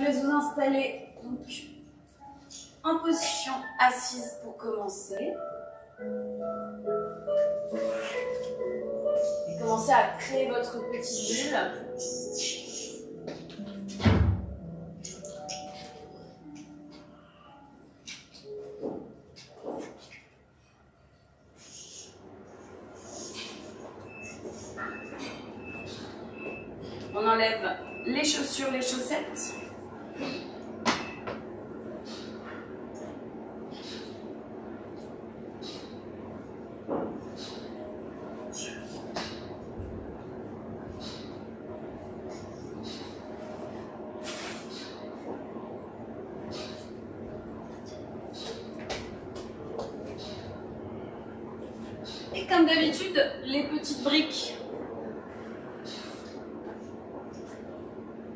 vais vous installer donc en position assise pour commencer. Et commencez à créer votre petite bulle. On enlève les chaussures, les chaussettes. Et comme d'habitude, les petites briques.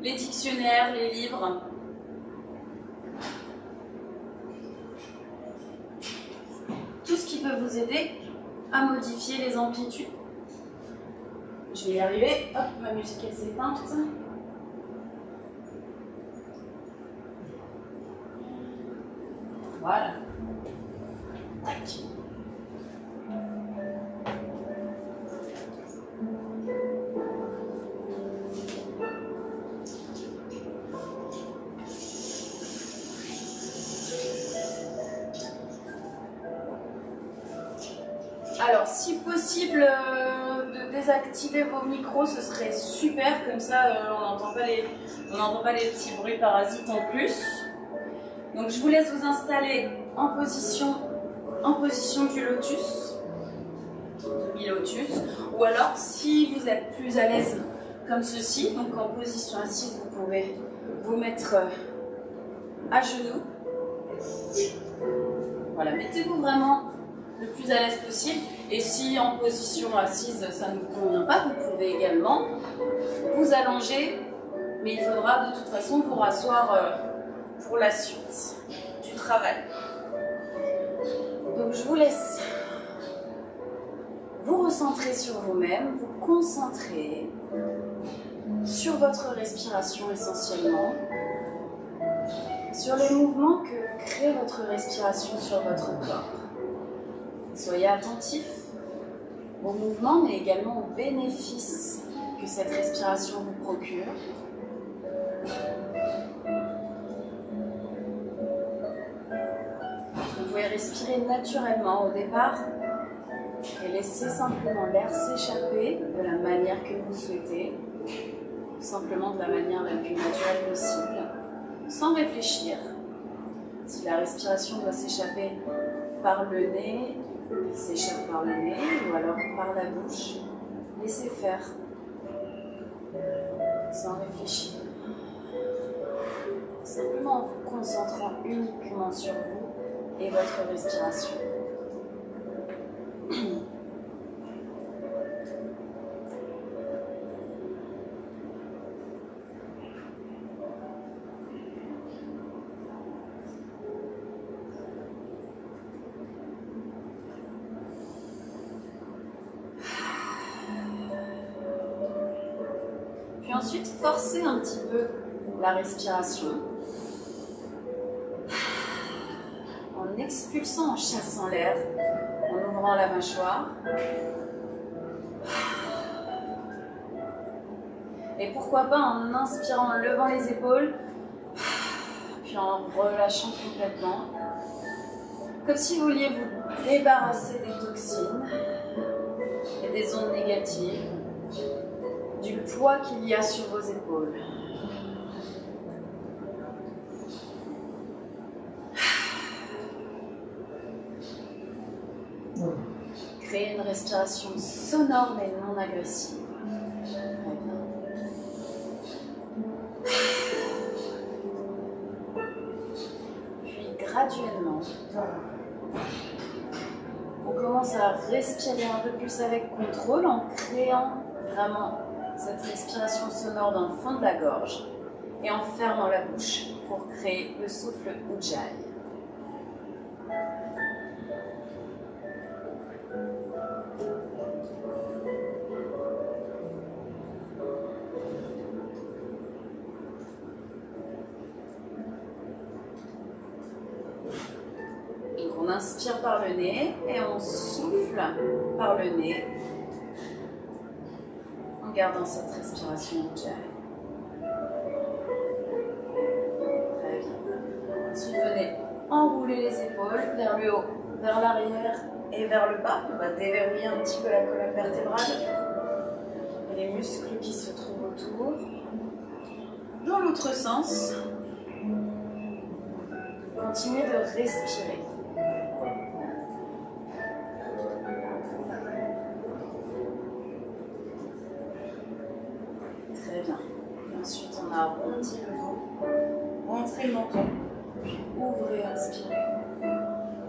Les dictionnaires, les livres. Tout ce qui peut vous aider à modifier les amplitudes. Je vais y arriver. Hop, ma musique elle s'est éteinte. Voilà. Tac. Alors, si possible, de désactiver vos micros, ce serait super, comme ça on n'entend pas les petits bruits parasites en plus. Donc je vous laisse vous installer en position du lotus, mi-lotus, ou alors si vous êtes plus à l'aise comme ceci, donc en position assise, vous pouvez vous mettre à genoux. Voilà, mettez-vous vraiment le plus à l'aise possible. Et si en position assise ça ne vous convient pas, vous pouvez également vous allonger, mais il faudra de toute façon vous rasseoir pour la suite du travail. Donc je vous laisse vous recentrer sur vous-même, vous concentrer sur votre respiration essentiellement, sur les mouvements que crée votre respiration sur votre corps. Soyez attentifs aux mouvements, mais également aux bénéfices que cette respiration vous procure. Vous pouvez respirer naturellement au départ et laisser simplement l'air s'échapper de la manière que vous souhaitez, simplement de la manière la plus naturelle possible, sans réfléchir. Si la respiration doit s'échapper par le nez, s'échappe par le nez ou alors par la bouche. Laissez faire, sans réfléchir. Simplement en vous concentrant uniquement sur vous et votre respiration. Puis ensuite, forcez un petit peu la respiration en expulsant, en chassant l'air, en ouvrant la mâchoire. Et pourquoi pas en inspirant, en levant les épaules, puis en relâchant complètement. Comme si vous vouliez vous débarrasser des toxines et des ondes négatives, du poids qu'il y a sur vos épaules. Créez une respiration sonore mais non agressive. Très bien. Puis graduellement, on commence à respirer un peu plus avec contrôle en créant vraiment cette respiration sonore dans le fond de la gorge et en fermant la bouche pour créer le souffle Ujjayi. inspire par le nez et on souffle par le nez en gardant cette respiration ujjayi. Très bien. Ensuite, venez enrouler les épaules vers le haut, vers l'arrière et vers le bas. On va déverrouiller un petit peu la colonne vertébrale et les muscles qui se trouvent autour. Dans l'autre sens, continuez de respirer. Très bien. Et ensuite, on arrondit le dos, rentrez le menton, puis ouvrez, inspirez.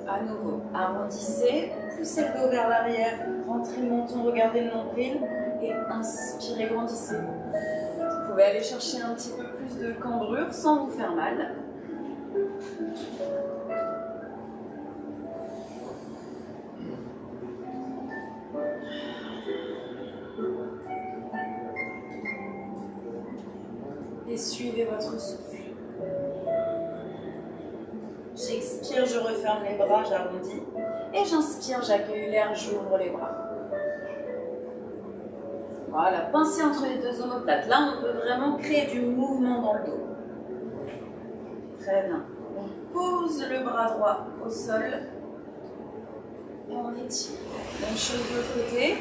À nouveau, arrondissez, poussez le dos vers l'arrière, rentrez le menton, regardez le nombril et inspirez, grandissez. Vous pouvez aller chercher un petit peu plus de cambrure sans vous faire mal. Et suivez votre souffle. J'expire, je referme les bras, j'arrondis. Et j'inspire, j'accueille l'air, j'ouvre les bras. Voilà, pincez entre les deux omoplates. Là, on peut vraiment créer du mouvement dans le dos. Très bien. On pose le bras droit au sol. Et on étire. Même chose de l'autre côté.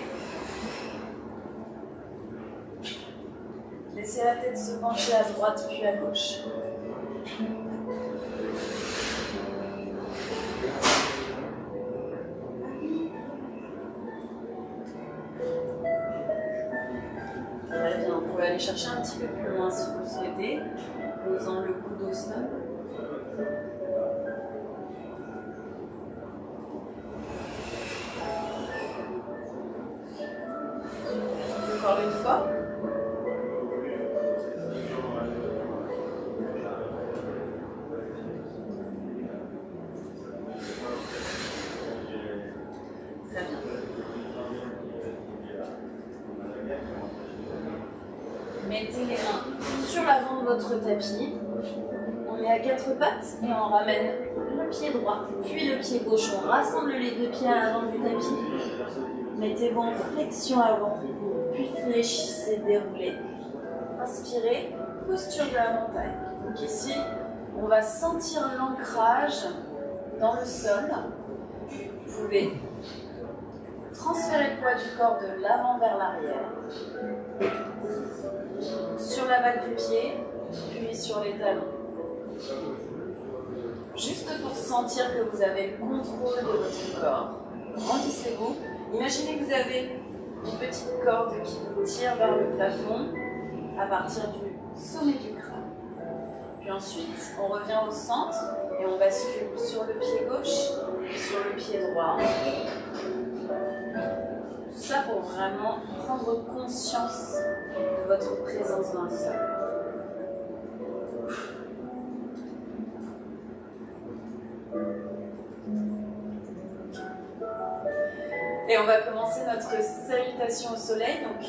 Laissez la tête se pencher à droite puis à gauche. Très bien, vous pouvez aller chercher un petit peu plus loin si vous le souhaitez, posant le coude au sol. Encore une fois. Très bien. Mettez les mains sur l'avant de votre tapis. On est à quatre pattes et on ramène le pied droit, puis le pied gauche. On rassemble les deux pieds à l'avant du tapis. Mettez-vous en flexion avant, puis fléchissez, déroulez. Inspirez, posture de la montagne. Donc ici, on va sentir l'ancrage dans le sol. Vous pouvez transférer le poids du corps de l'avant vers l'arrière. Sur la balle du pied, puis sur les talons. Juste pour sentir que vous avez le contrôle de votre corps. Grandissez-vous. Imaginez que vous avez une petite corde qui vous tire vers le plafond à partir du sommet du crâne. Puis ensuite, on revient au centre et on bascule sur le pied gauche et sur le pied droit. Tout ça pour vraiment prendre conscience de votre présence dans le sol. Et on va commencer notre salutation au soleil. Donc,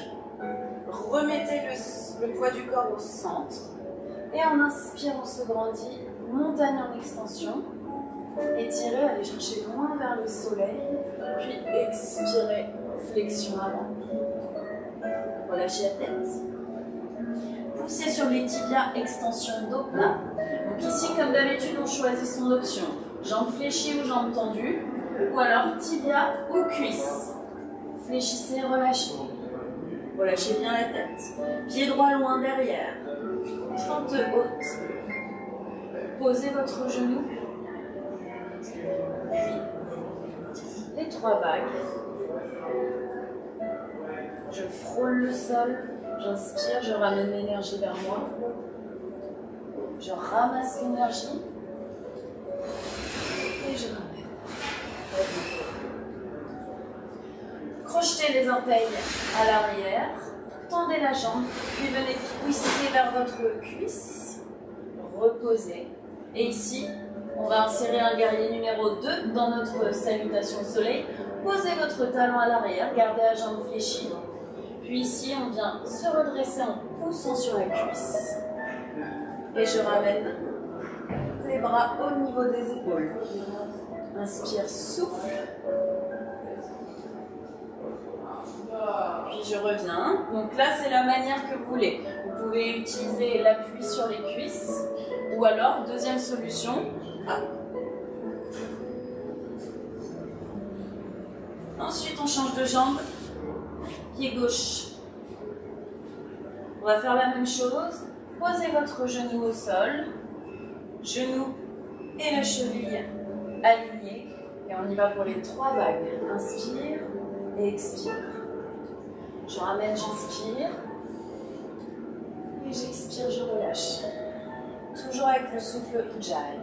remettez le poids du corps au centre. Et en inspire, on se grandit, montagne en extension. Étirez, allez chercher loin vers le soleil. Puis expirez, flexion avant. Relâchez la tête. Poussez sur les tibias, extension dos plat. Donc ici, comme d'habitude, on choisit son option. Jambes fléchies ou jambes tendues. Ou alors tibia ou cuisse. Fléchissez, relâchez. Relâchez bien la tête. Pied droit loin derrière. Fente haute. Posez votre genou. Puis les trois vagues. Je frôle le sol. J'inspire, je ramène l'énergie vers moi. Je ramasse l'énergie. Et je ramène. Crochetez les orteils à l'arrière, tendez la jambe, puis venez twister vers votre cuisse, reposez. Et ici, on va insérer un guerrier numéro 2 dans notre salutation au soleil. Posez votre talon à l'arrière, gardez la jambe fléchie. Puis ici, on vient se redresser en poussant sur la cuisse. Et je ramène les bras au niveau des épaules. Inspire, souffle. Puis je reviens. Donc là, c'est la manière que vous voulez. Vous pouvez utiliser l'appui sur les cuisses. Ou alors, deuxième solution. Ensuite, on change de jambe. Pied gauche. On va faire la même chose. Posez votre genou au sol. Genou et la cheville alignés. Et on y va pour les 3 vagues. Inspire et expire. Je ramène, j'inspire. Et j'expire, je relâche. Toujours avec le souffle Ujjayi.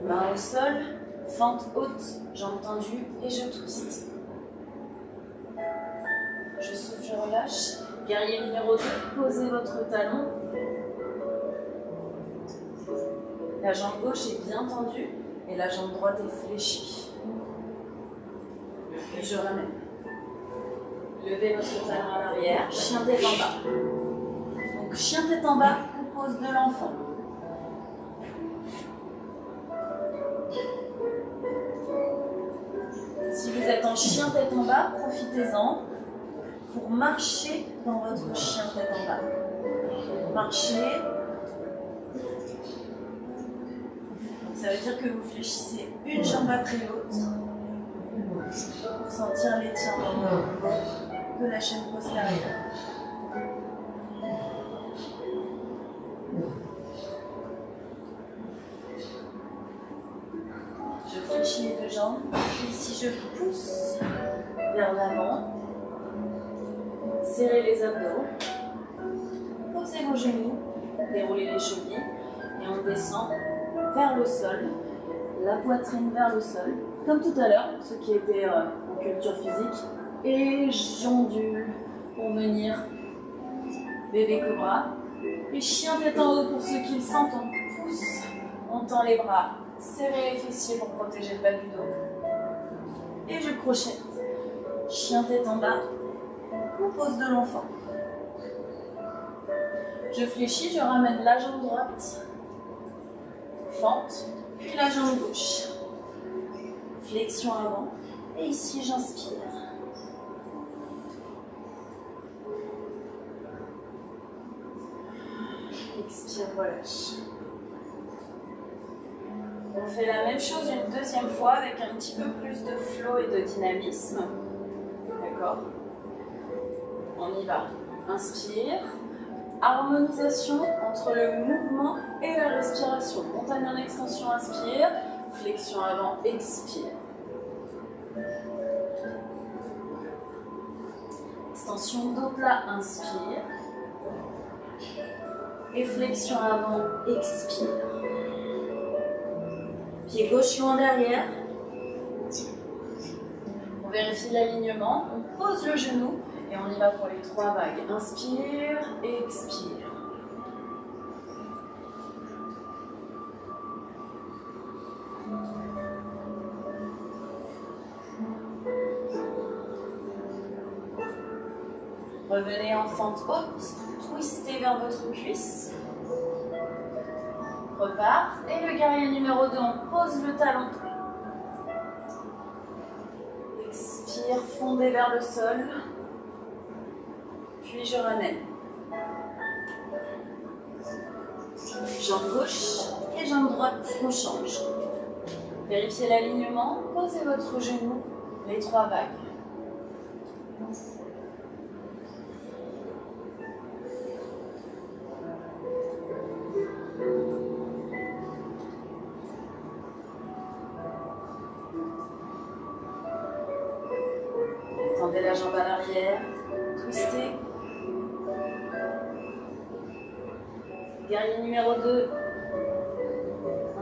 Main au sol, fente haute, jambes tendues et je twiste. Je souffle, je relâche. Guerrier numéro 2, posez votre talon. La jambe gauche est bien tendue et la jambe droite est fléchie. Puis je ramène. Levez votre talon à l'arrière, chien tête en bas. Donc chien tête en bas, pose de l'enfant. Si vous êtes en chien tête en bas, profitez-en pour marcher dans votre chien tête en bas. Marchez. Ça veut dire que vous fléchissez une jambe après l'autre pour sentir l'étirement de la chaîne postérieure. Je fléchis les 2 jambes, puis si je pousse vers l'avant, serrez les abdos, posez vos genoux, déroulez les chevilles et on descend vers le sol, la poitrine vers le sol, comme tout à l'heure, ceux qui étaient en culture physique, et j'ondule pour venir bébé cobra, et chien tête en haut pour ceux qui le sentent, on pousse, on tend les bras, serrez les fessiers pour protéger le bas du dos, et je crochette, chien tête en bas, ou pose de l'enfant. Je fléchis, je ramène la jambe droite, fente, puis la jambe gauche. Flexion avant. Et ici, j'inspire. Expire, relâche. On fait la même chose une deuxième fois avec un petit peu plus de flow et de dynamisme. D'accord? On y va. Inspire. Harmonisation entre le mouvement et la respiration. Montagne en extension, inspire. Flexion avant, expire. Extension dos plat, inspire. Et flexion avant, expire. Pied gauche loin derrière. On vérifie l'alignement. On pose le genou. Et on y va pour les 3 vagues. Inspire, expire. Revenez en fente haute, twistez vers votre cuisse. Repart. Et le guerrier numéro 2, on pose le talon. Expire, fondez vers le sol. Puis je ramène. Jambe gauche et jambe droite, on change. Vérifiez l'alignement, posez votre genou, les 3 vagues. Tendez la jambe à l'arrière, twistez. Guerrier numéro 2.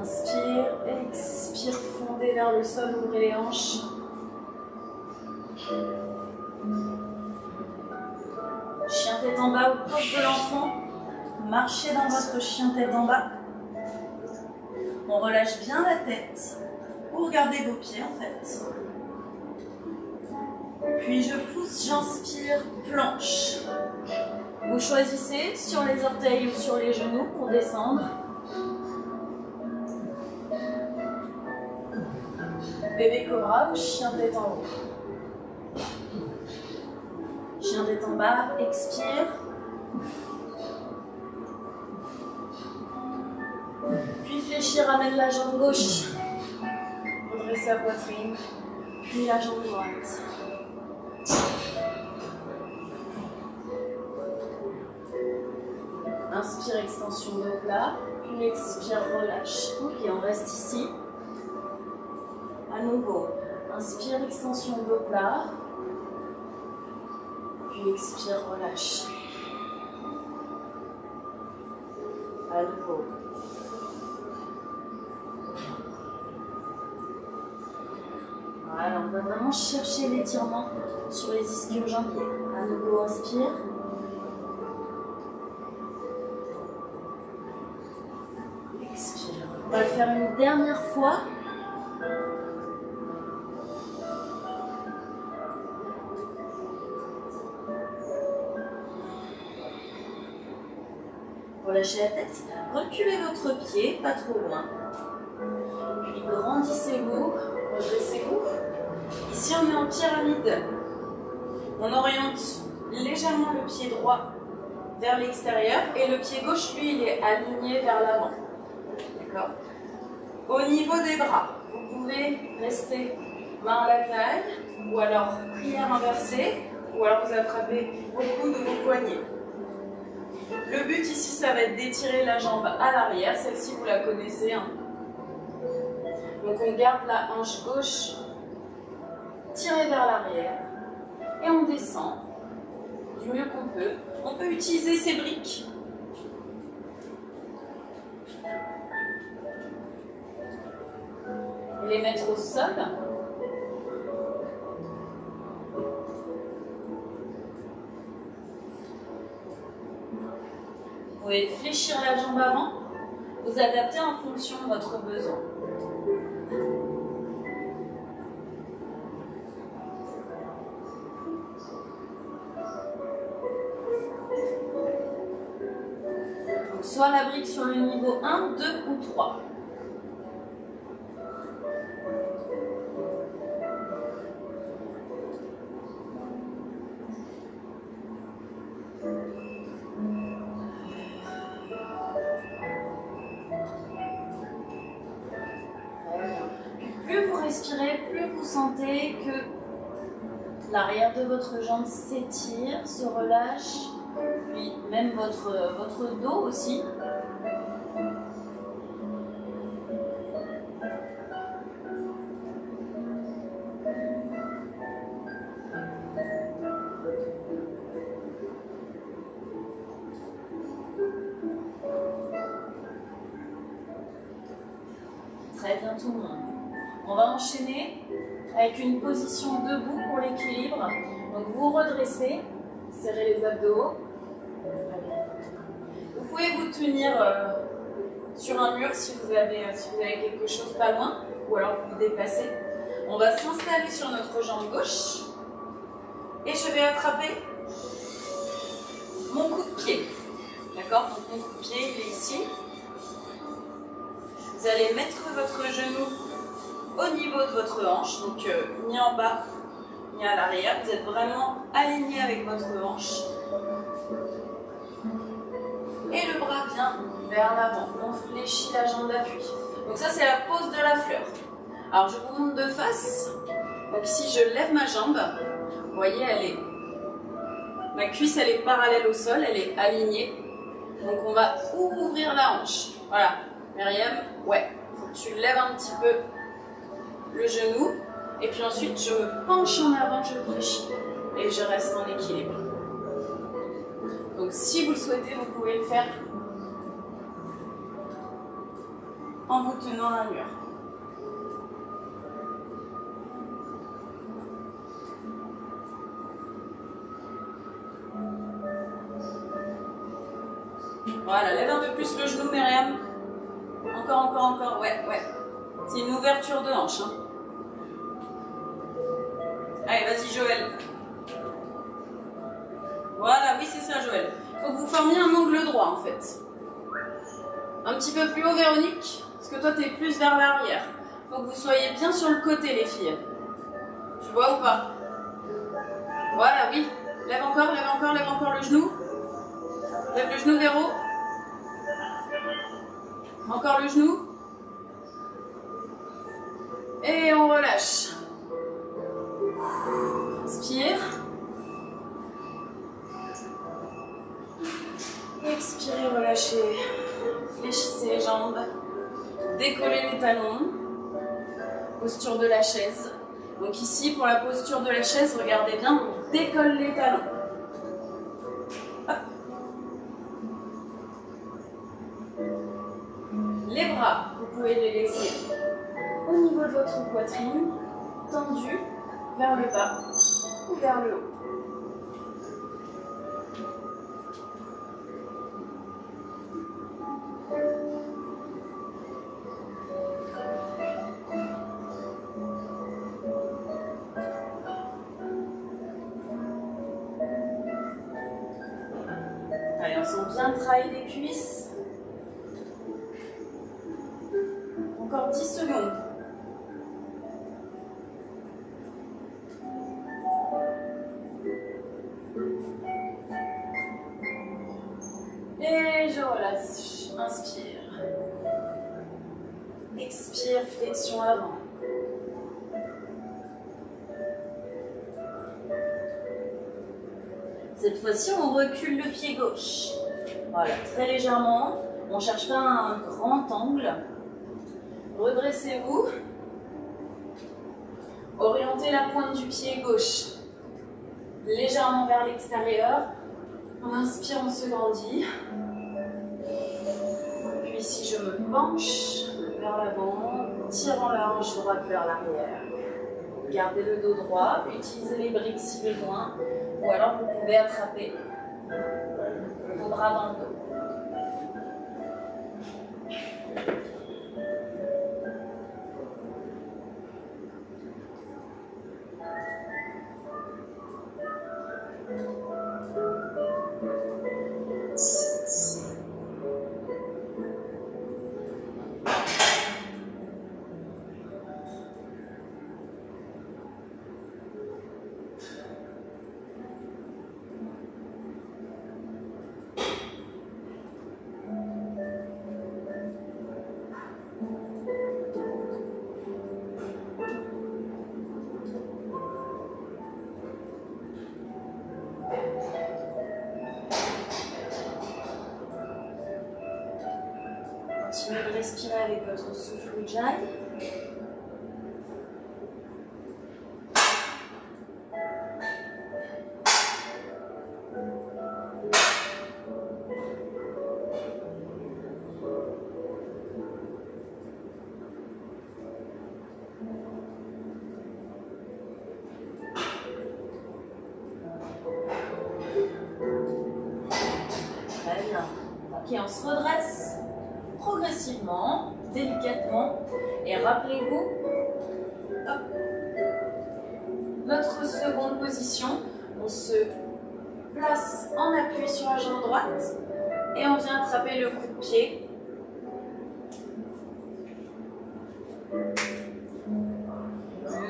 Inspire, expire, fondez vers le sol, ouvrez les hanches. Chien tête en bas au poste de l'enfant. Marchez dans votre chien tête en bas. On relâche bien la tête. Vous regardez vos pieds en fait. Puis je pousse, j'inspire, planche. Vous choisissez sur les orteils ou sur les genoux pour descendre. Bébé cobra ou chien tête en haut. Chien tête en bas, expire. Puis fléchir, ramène la jambe gauche. Redresse sa poitrine. Puis la jambe droite. Inspire, extension dos plat. Puis expire, relâche. Ok, on reste ici. À nouveau. Inspire, extension dos plat. Puis expire, relâche. À nouveau. Voilà, on va vraiment chercher l'étirement sur les ischio-jambiers. À nouveau, inspire. Expire. On va le faire une dernière fois. Relâchez la tête. Reculez votre pied, pas trop loin. Puis grandissez-vous. Redressez-vous. Ici, on est en pyramide. On oriente légèrement le pied droit vers l'extérieur et le pied gauche, lui, il est aligné vers l'avant. D'accord? Au niveau des bras, vous pouvez rester main à la taille ou alors prière inversée ou alors vous attrapez au coude ou vos poignets. Le but ici, ça va être d'étirer la jambe à l'arrière. Celle-ci, vous la connaissez. Hein. Donc on garde la hanche gauche tirée vers l'arrière et on descend du mieux qu'on peut. On peut utiliser ces briques. Et les mettre au sol. Vous pouvez fléchir la jambe avant, vous adapter en fonction de votre besoin. Donc, soit la brique sur le niveau 1, 2 ou 3. Plus vous sentez que l'arrière de votre jambe s'étire, se relâche, puis même votre dos aussi. Très bien tout le monde. On va enchaîner avec une position debout pour l'équilibre. Donc vous redressez, serrez les abdos. Vous pouvez vous tenir sur un mur si vous avez quelque chose pas loin, ou alors vous vous déplacez. On va s'installer sur notre jambe gauche et je vais attraper mon coup de pied. D'accord? Donc mon coup de pied, il est ici. Vous allez mettre votre genou au niveau de votre hanche, donc ni en bas, ni à l'arrière. Vous êtes vraiment aligné avec votre hanche. Et le bras vient vers l'avant. On fléchit la jambe d'appui. Donc ça, c'est la pose de la fleur. Alors, je vous montre de face. Donc ici, je lève ma jambe. Vous voyez, ma cuisse, elle est parallèle au sol, elle est alignée. Donc, on va ouvrir la hanche. Voilà. Myriam, ouais. Faut que tu lèves un petit peu le genou, et puis ensuite je me penche en avant, je fléchis et je reste en équilibre. Donc si vous le souhaitez, vous pouvez le faire en vous tenant à un mur. Voilà, lève un peu plus le genou, Myriam. Encore, ouais. C'est une ouverture de hanche. Hein. Allez, vas-y Joël. Voilà, oui c'est ça Joël. Il faut que vous formiez un angle droit en fait. Un petit peu plus haut Véronique, parce que toi tu es plus vers l'arrière. Faut que vous soyez bien sur le côté, les filles. Tu vois ou pas? Voilà, oui. Lève encore, lève encore, lève encore le genou. Lève le genou, Véro. Encore le genou. Et on relâche. Inspire. Expirez, relâchez. Fléchissez les jambes. Décollez les talons. Posture de la chaise. Donc ici, pour la posture de la chaise, regardez bien, on décolle les talons. Hop. Les bras, vous pouvez les laisser au niveau de votre poitrine, tendus vers le bas ou vers le haut. Allez, on sent bien le travail des cuisses. Encore 10 secondes. Et je relâche. Inspire. Expire, flexion avant. Cette fois-ci, on recule le pied gauche. Voilà, très légèrement. On ne cherche pas un grand angle. Redressez-vous. Orientez la pointe du pied gauche légèrement vers l'extérieur. On inspire, on se grandit. Puis ici, je me penche vers l'avant, tirant la hanche droite vers l'arrière. Gardez le dos droit, utilisez les briques si besoin, ou alors vous pouvez attraper vos bras dans le dos. Continuez de respirer avec votre souffle Ujjayi. Très bien. Ok, on se redresse progressivement, délicatement, et rappelez-vous, hop, notre seconde position, on se place en appui sur la jambe droite, et on vient attraper le coup de pied.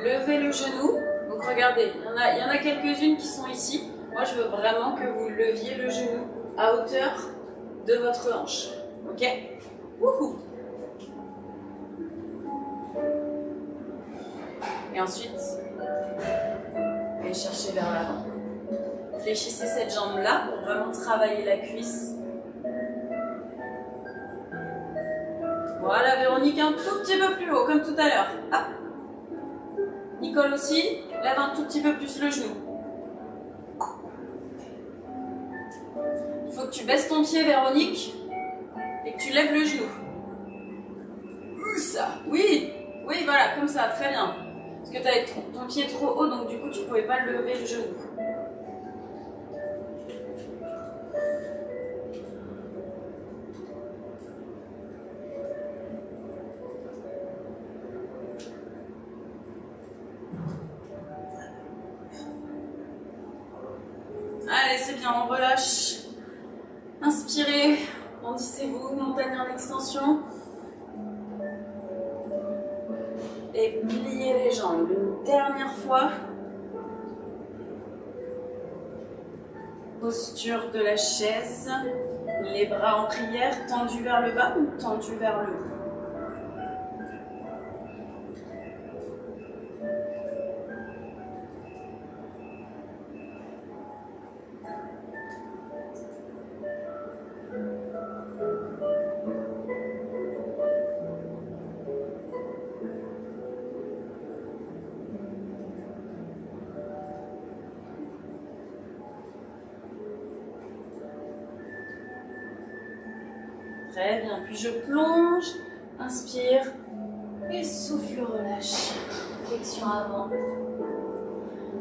Levez le genou, donc regardez, il y en a quelques-unes qui sont ici, moi je veux vraiment que vous leviez le genou à hauteur de votre hanche, ok? Wouhou. Et ensuite, allez chercher vers l'avant. Fléchissez cette jambe-là pour vraiment travailler la cuisse. Voilà, Véronique, un tout petit peu plus haut, comme tout à l'heure. Hop. Nicole aussi, lève un tout petit peu plus le genou. Il faut que tu baisses ton pied, Véronique, et que tu lèves le genou. Ça, oui, oui, voilà, comme ça, très bien. Parce que tu avais ton pied trop haut, donc du coup, tu ne pouvais pas lever le genou. Allez, c'est bien, on relâche. Inspirez, grandissez-vous, montagne en extension. et pliez les jambes. Une dernière fois. Posture de la chaise, les bras en prière, tendus vers le bas ou tendus vers le haut. Très bien, puis je plonge, inspire et souffle, relâche. Flexion avant,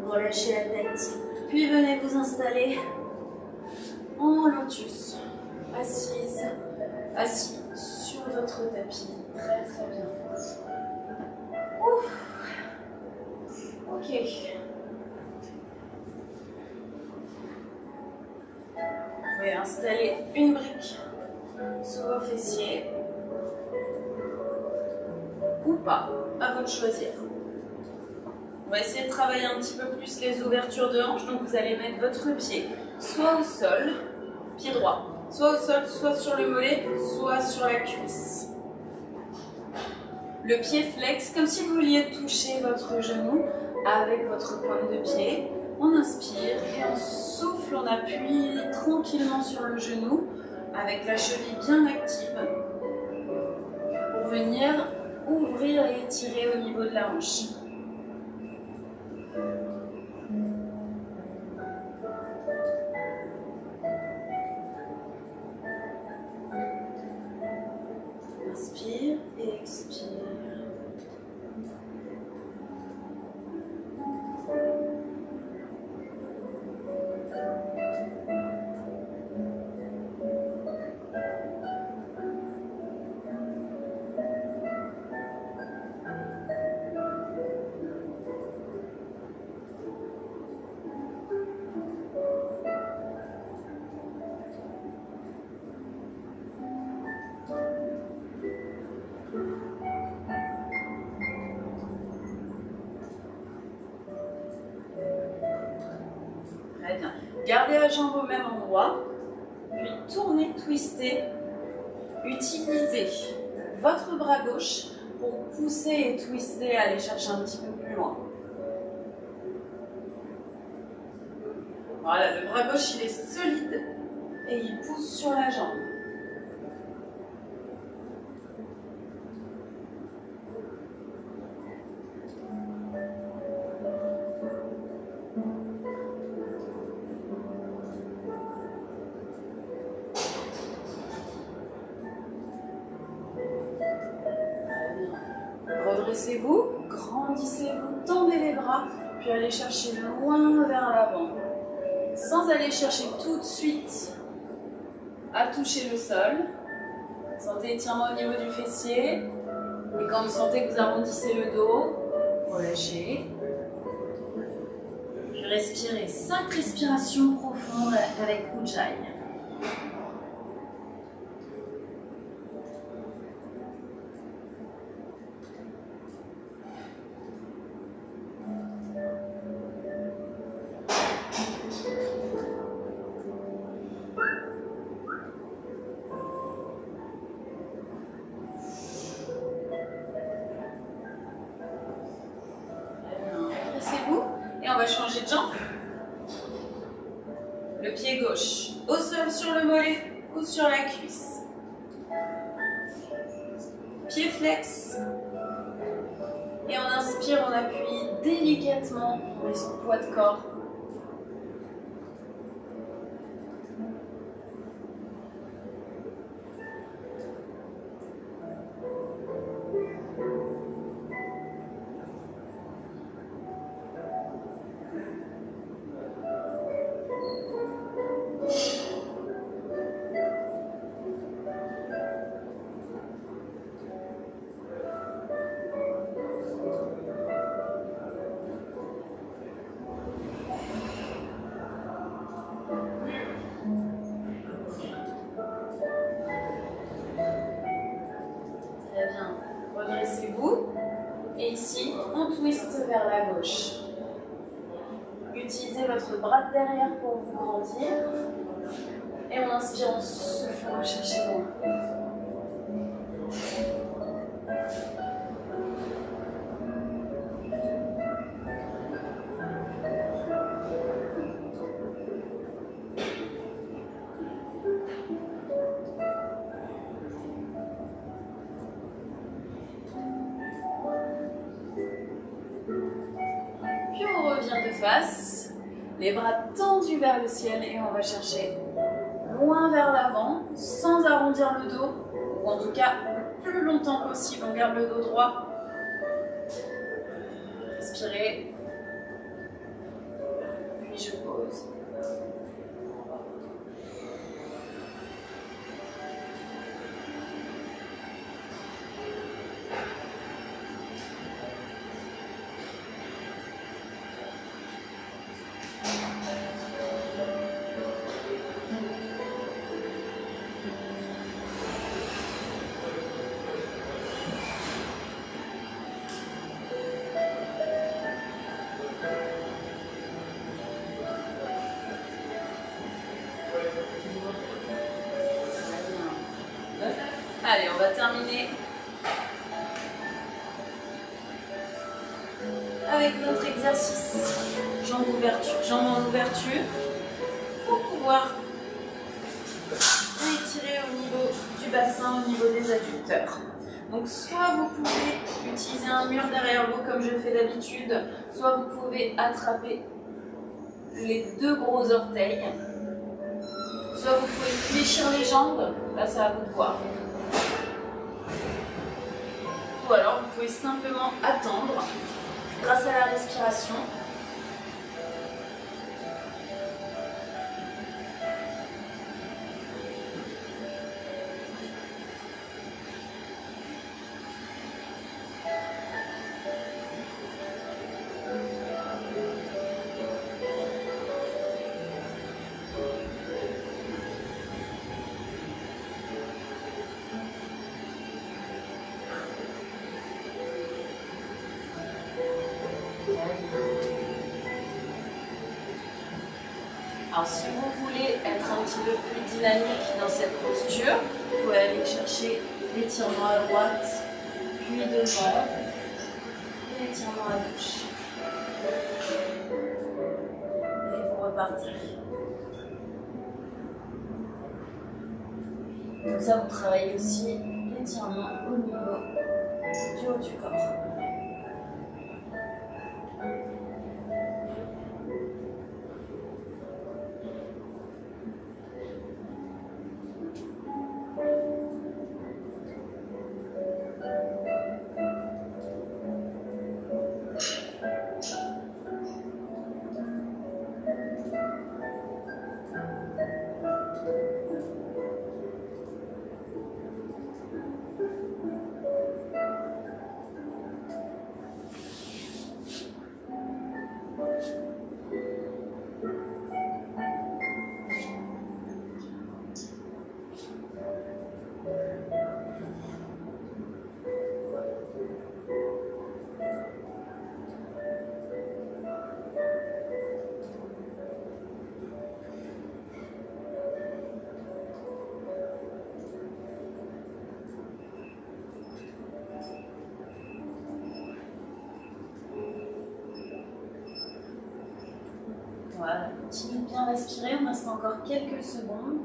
relâchez la tête. Puis venez vous installer en lotus, assise, assis sur votre tapis. Très très bien. Ouf. Ok. Vous pouvez installer une brique sous vos fessiers ou pas, à vous de choisir. On va essayer de travailler un petit peu plus les ouvertures de hanches, donc vous allez mettre votre pied soit au sol, pied droit, soit au sol, soit sur le mollet, soit sur la cuisse. Le pied flex, comme si vous vouliez toucher votre genou avec votre pointe de pied. On inspire et on souffle, on appuie tranquillement sur le genou avec la cheville bien active pour venir ouvrir et étirer au niveau de la hanche. Inspire et expire. Très bien. Gardez la jambe au même endroit, puis tournez, twistez. Utilisez votre bras gauche pour pousser et twister, aller chercher un petit peu plus loin. Voilà, le bras gauche il est solide et il pousse sur la jambe. Redressez-vous, grandissez-vous, tendez les bras, puis allez chercher loin vers l'avant. Sans aller chercher tout de suite à toucher le sol. Sentez étirement au niveau du fessier. Et quand vous sentez que vous arrondissez le dos, relâchez. Puis respirez 5 respirations profondes avec Ujjayi. Et on va changer de jambe. Le pied gauche au sol sur le mollet ou sur la cuisse. Pied flex. Et on inspire, on appuie délicatement le poids de corps. Redressez-vous, Et ici, on twist vers la gauche. Utilisez votre bras de derrière pour vous grandir. Et on inspire, on souffle, on va chercher loin. Puis on revient de face, les bras tendus vers le ciel et on va chercher loin vers l'avant, sans arrondir le dos, ou en tout cas le plus longtemps possible. On garde le dos droit. Respirez. Puis je pose. Allez, on va terminer avec notre exercice jambes en ouverture pour pouvoir étirer au niveau du bassin, au niveau des adducteurs. Donc soit vous pouvez utiliser un mur derrière vous comme je fais d'habitude, soit vous pouvez attraper les deux gros orteils, soit vous pouvez fléchir les jambes, là c'est à vous de voir. Ou alors vous pouvez simplement attendre grâce à la respiration. Alors si vous voulez être un petit peu plus dynamique dans cette posture, vous pouvez aller chercher l'étirement à droite, puis devant, et l'étirement à gauche. Et vous repartez. Comme ça, vous travaillez aussi l'étirement au niveau du haut du corps. Voilà, continuez de bien respirer, on reste encore quelques secondes.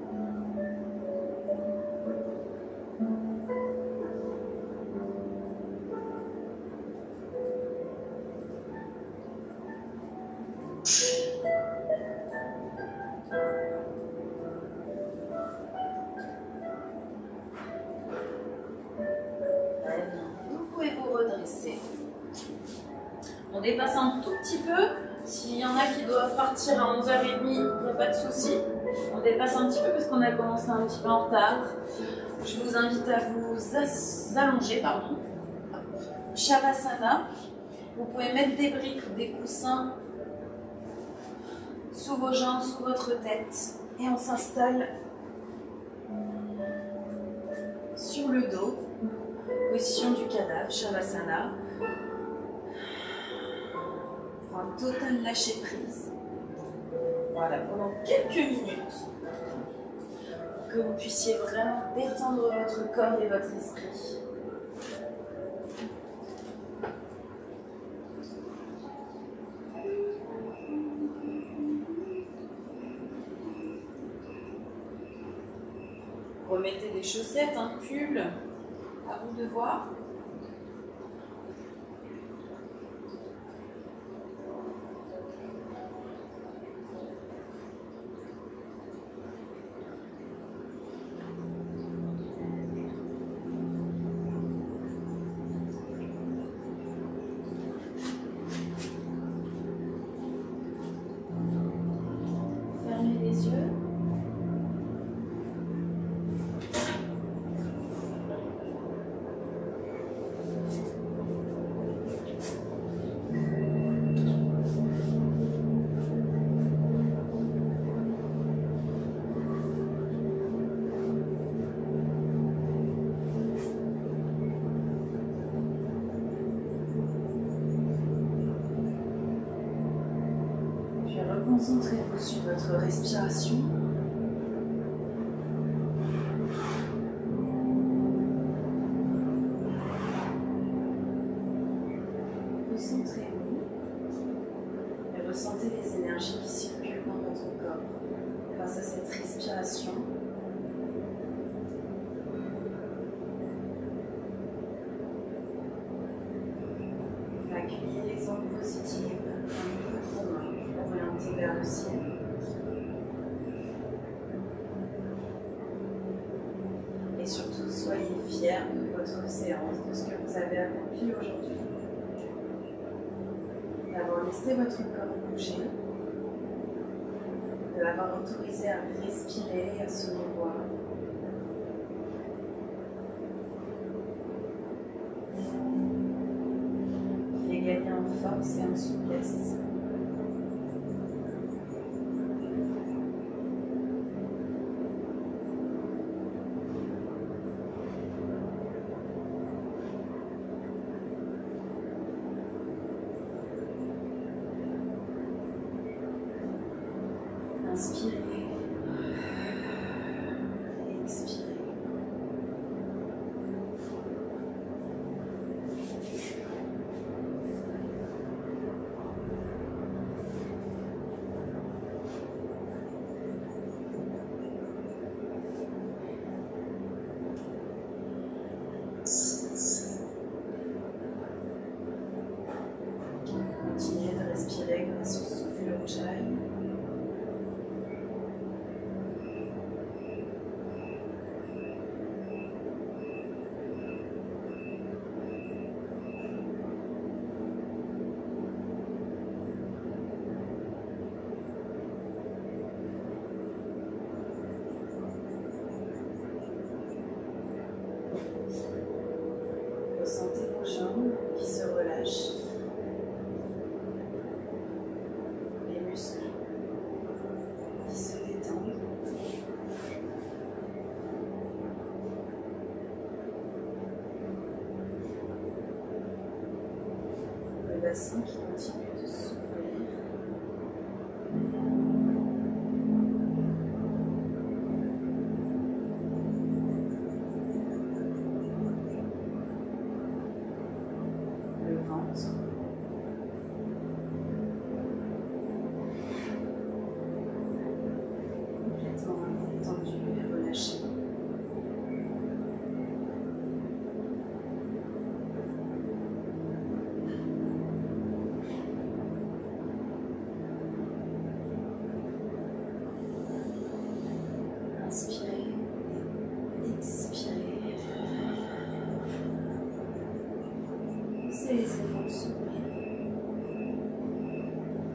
Très bien, vous pouvez vous redresser. On dépasse un tout petit peu. S'il y en a qui doivent partir à 11h30, il n'y a pas de souci. On dépasse un petit peu parce qu'on a commencé un petit peu en retard. Je vous invite à vous allonger, Shavasana. Vous pouvez mettre des briques, des coussins sous vos jambes, sous votre tête. Et on s'installe sur le dos. Position du cadavre, Shavasana. un total lâcher prise. Voilà, pendant quelques minutes, pour que vous puissiez vraiment détendre votre corps et votre esprit. Remettez des chaussettes, un pull, à vous de voir. Fermez les yeux. Concentrez-vous sur votre respiration. Concentrez-vous et ressentez les énergies qui circulent dans votre corps grâce à cette respiration. Accueillez les ondes positives dans votre main. Orientez vers le ciel. Et surtout, soyez fiers de votre séance, de ce que vous avez accompli aujourd'hui. D'avoir laissé votre corps bouger, de l'avoir autorisé à respirer, à se mouvoir. Il est gagné en force et en souplesse. Inspirez et expirez. Continuez de respirer grâce au souffle Ujjayi. Ressentez vos jambes qui se relâchent, les muscles qui se détendent, le bassin qui continue de s'ouvrir. Le ventre. Complètement détendu et relâché. Inspirez, expirez. Laissez les épaules s'ouvrir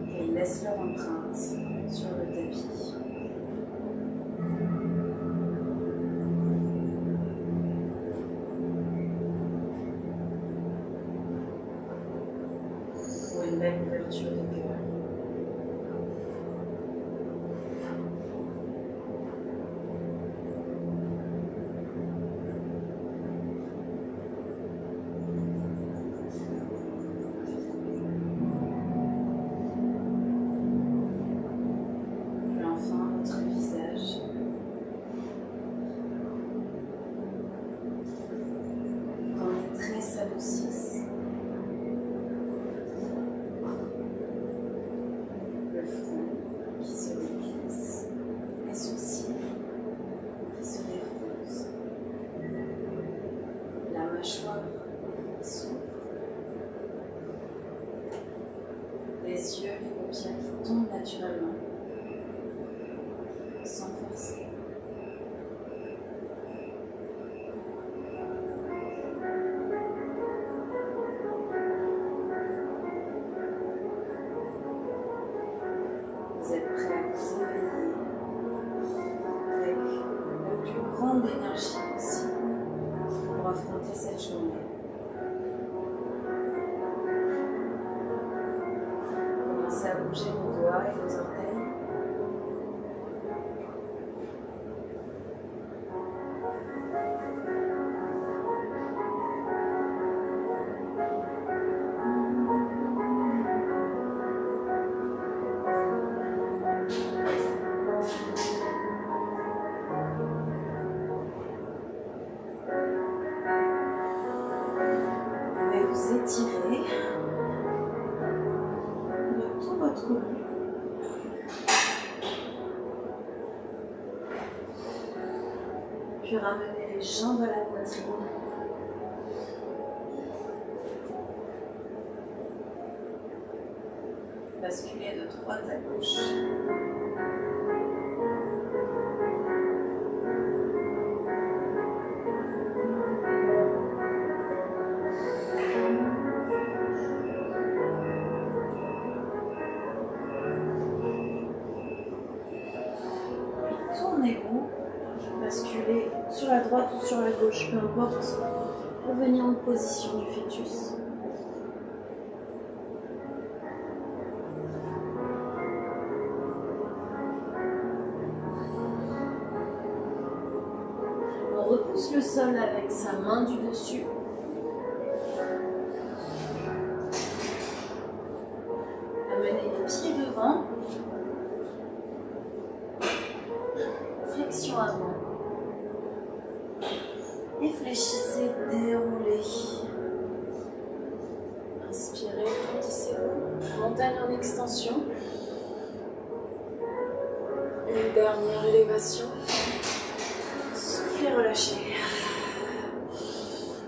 et ils laissent leur empreinte sur le tapis. Pour une belle ouverture de cœur. vous étirer de tout votre long. Puis ramener les jambes à la poitrine. Basculer de droite à gauche. Tournez-vous, basculez sur la droite ou sur la gauche, peu importe. Revenez en position du fœtus. On repousse le sol avec sa main du dessus. Amenez les pieds devant. Flexion avant. Et fléchissez, déroulez. Inspirez, grandissez-vous. Montagne en extension. Une dernière élévation. Soufflez, relâchez.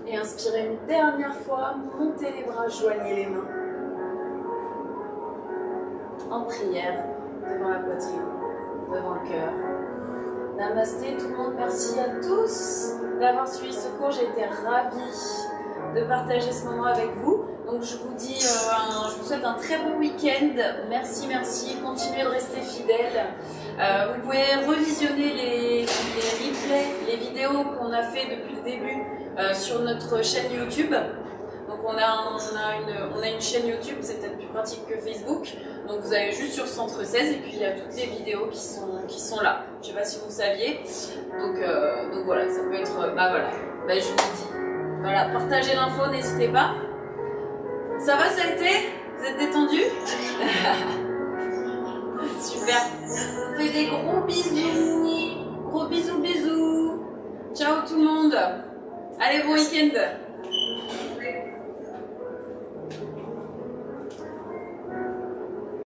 Et inspirez une dernière fois. Montez les bras, joignez les mains. En prière, devant la poitrine, devant le cœur. Namasté tout le monde, merci à tous d'avoir suivi ce cours, j'ai été ravie de partager ce moment avec vous. Donc je vous dis, je vous souhaite un très bon week-end, merci, continuez de rester fidèles. Vous pouvez revisionner les replays, les vidéos qu'on a fait depuis le début sur notre chaîne YouTube. Donc on a une chaîne YouTube, c'est peut-être plus pratique que Facebook. Donc vous allez juste sur Centre 16 et puis il y a toutes les vidéos qui sont là. Je ne sais pas si vous saviez. Donc voilà, ça peut être... je vous dis. Voilà, partagez l'info, n'hésitez pas. Ça va, ça a été? Vous êtes détendus? Super. Je vous fais des gros bisous. Gros bisous. Ciao tout le monde. Allez, bon week-end.